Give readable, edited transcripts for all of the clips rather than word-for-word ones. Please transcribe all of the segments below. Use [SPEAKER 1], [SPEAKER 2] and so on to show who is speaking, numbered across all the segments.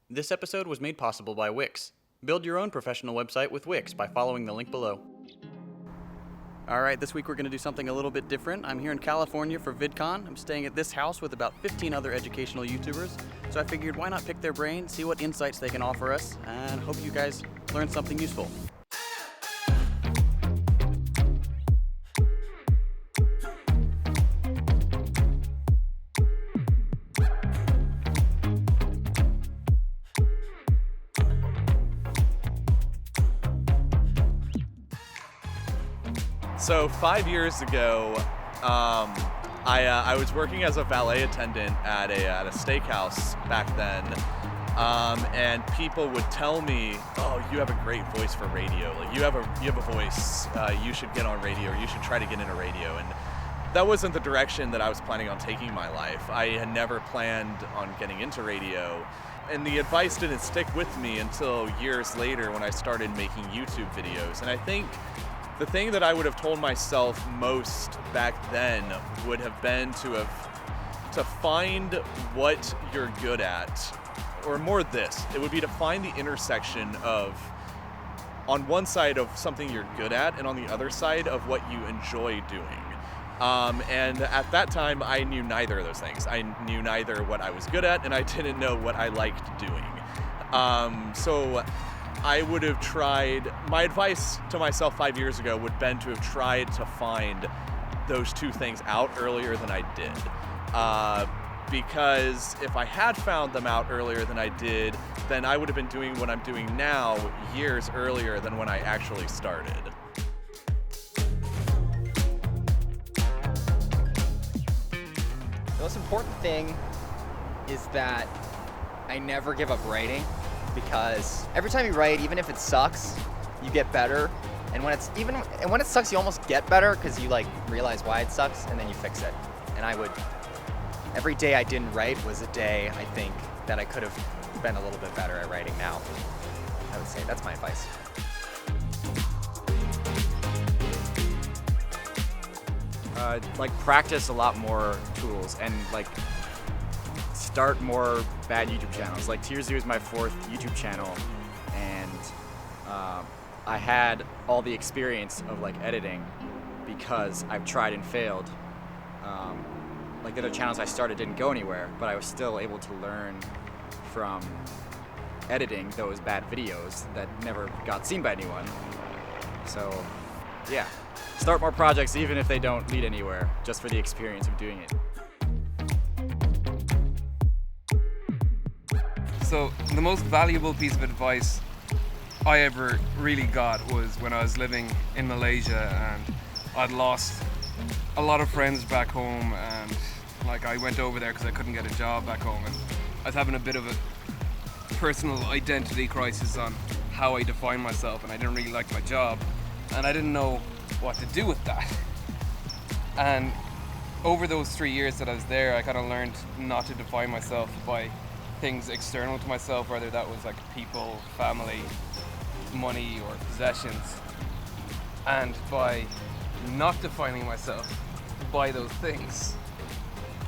[SPEAKER 1] This episode was made possible by Wix. Build your own professional website with Wix by following the link below. Alright, this week we're going to do something a little bit different. I'm here in California for VidCon. I'm staying at this house with about 15 other educational YouTubers, so I figured why not pick their brain, see what insights they can offer us, and hope you guys learn something useful.
[SPEAKER 2] So 5 years ago, I was working as a valet attendant at a steakhouse back then, and people would tell me, "Oh, you have a great voice for radio. Like you have a voice. You should get on radio, or you should try to get into radio." And that wasn't the direction that I was planning on taking my life. I had never planned on getting into radio, and the advice didn't stick with me until years later when I started making YouTube videos. And I think the thing that I would have told myself most back then would have been to find what you're good at, or more this, it would be to find the intersection of, on one side of something you're good at, and on the other side of what you enjoy doing. And at that time, I knew neither of those things. I knew neither what I was good at, and I didn't know what I liked doing. So I would have tried, my advice to myself 5 years ago would have been to have tried to find those two things out earlier than I did. Because if I had found them out earlier than I did, then I would have been doing what I'm doing now years earlier than when I actually started.
[SPEAKER 3] The most important thing is that I never give up writing, because every time you write, even if it sucks, you get better. And when it sucks, you almost get better because you realize why it sucks and then you fix it. And every day I didn't write was a day I think that I could have been a little bit better at writing now. I would say that's my advice.
[SPEAKER 4] Practice a lot more tools and start more bad YouTube channels. TierZoo is my 4th YouTube channel, and I had all the experience of editing because I've tried and failed. The other channels I started didn't go anywhere, but I was still able to learn from editing those bad videos that never got seen by anyone. So yeah, start more projects even if they don't lead anywhere, just for the experience of doing it.
[SPEAKER 5] So the most valuable piece of advice I ever really got was when I was living in Malaysia, and I'd lost a lot of friends back home, and I went over there because I couldn't get a job back home, and I was having a bit of a personal identity crisis on how I define myself, and I didn't really like my job, and I didn't know what to do with that. And over those 3 years that I was there, I kind of learned not to define myself by things external to myself, whether that was people, family, money, or possessions. And by not defining myself by those things,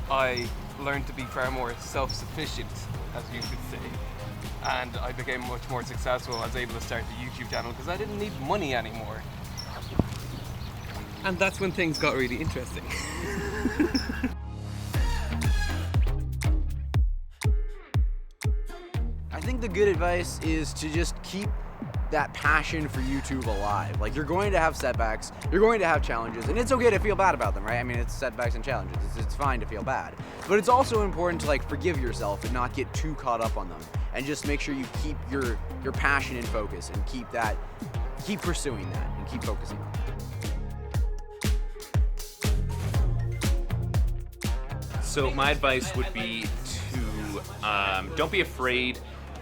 [SPEAKER 5] I learned to be far more self-sufficient, as you could say. And I became much more successful. I was able to start the YouTube channel because I didn't need money anymore. And that's when things got really interesting.
[SPEAKER 6] I think the good advice is to just keep that passion for YouTube alive. You're going to have setbacks, you're going to have challenges, and it's okay to feel bad about them, right? I mean, it's setbacks and challenges. It's fine to feel bad. But it's also important to forgive yourself and not get too caught up on them, and just make sure you keep your passion in focus and keep pursuing that and keep focusing on that.
[SPEAKER 7] So my advice would be to don't be afraid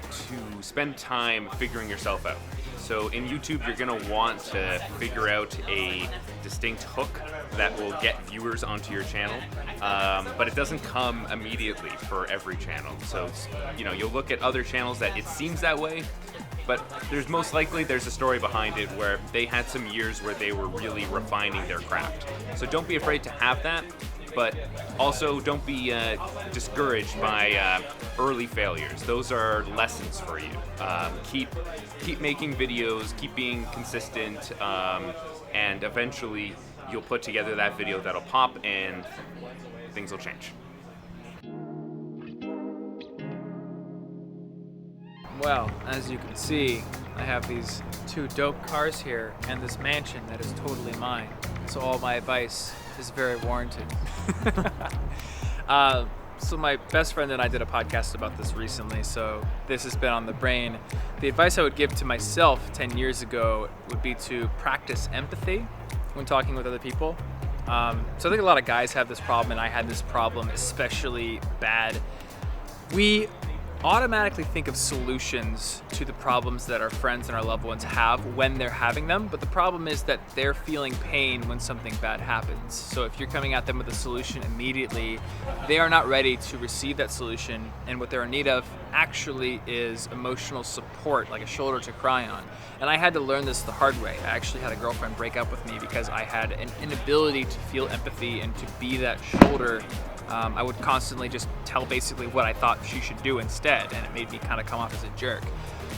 [SPEAKER 7] to spend time figuring yourself out. So in YouTube, you're going to want to figure out a distinct hook that will get viewers onto your channel, but it doesn't come immediately for every channel. So you'll look at other channels that it seems that way, but there's most likely there's a story behind it where they had some years where they were really refining their craft. So don't be afraid to have that. but also don't be discouraged by early failures. Those are lessons for you. Keep making videos, keep being consistent, and eventually you'll put together that video that'll pop and things will change.
[SPEAKER 8] Well, as you can see, I have these 2 dope cars here and this mansion that is totally mine. So all my advice is very warranted. So my best friend and I did a podcast about this recently, so this has been on the brain. The advice I would give to myself 10 years ago would be to practice empathy when talking with other people. So I think a lot of guys have this problem, and I had this problem especially bad. We automatically think of solutions to the problems that our friends and our loved ones have when they're having them, but the problem is that they're feeling pain when something bad happens. So if you're coming at them with a solution immediately, they are not ready to receive that solution, and what they're in need of actually is emotional support, like a shoulder to cry on. And I had to learn this the hard way. I actually had a girlfriend break up with me because I had an inability to feel empathy and to be that shoulder. I would constantly just tell basically what I thought she should do instead, and it made me kind of come off as a jerk.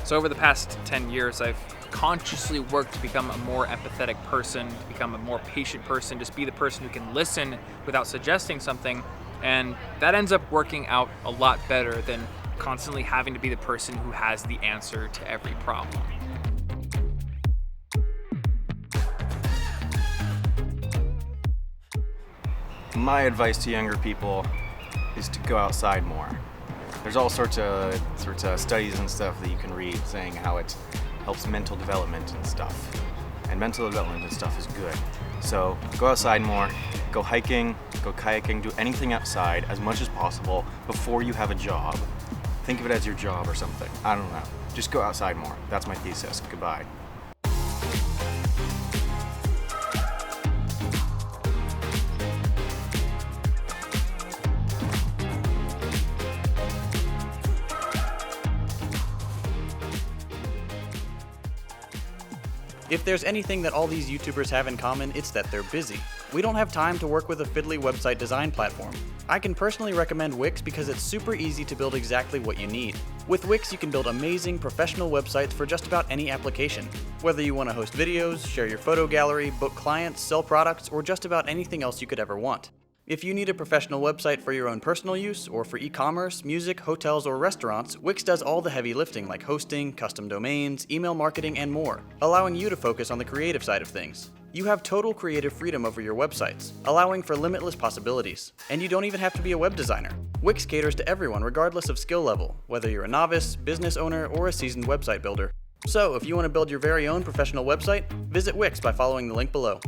[SPEAKER 8] So over the past 10 years, I've consciously worked to become a more empathetic person, to become a more patient person, just be the person who can listen without suggesting something, and that ends up working out a lot better than constantly having to be the person who has the answer to every problem.
[SPEAKER 9] My advice to younger people is to go outside more. There's all sorts of studies and stuff that you can read saying how it helps mental development and stuff. And mental development and stuff is good. So go outside more, go hiking, go kayaking, do anything outside as much as possible before you have a job. Think of it as your job or something. I don't know. Just go outside more. That's my thesis. Goodbye.
[SPEAKER 1] If there's anything that all these YouTubers have in common, it's that they're busy. We don't have time to work with a fiddly website design platform. I can personally recommend Wix because it's super easy to build exactly what you need. With Wix, you can build amazing professional websites for just about any application. Whether you want to host videos, share your photo gallery, book clients, sell products, or just about anything else you could ever want. If you need a professional website for your own personal use, or for e-commerce, music, hotels, or restaurants, Wix does all the heavy lifting like hosting, custom domains, email marketing, and more, allowing you to focus on the creative side of things. You have total creative freedom over your websites, allowing for limitless possibilities. And you don't even have to be a web designer. Wix caters to everyone regardless of skill level, whether you're a novice, business owner, or a seasoned website builder. So if you want to build your very own professional website, visit Wix by following the link below.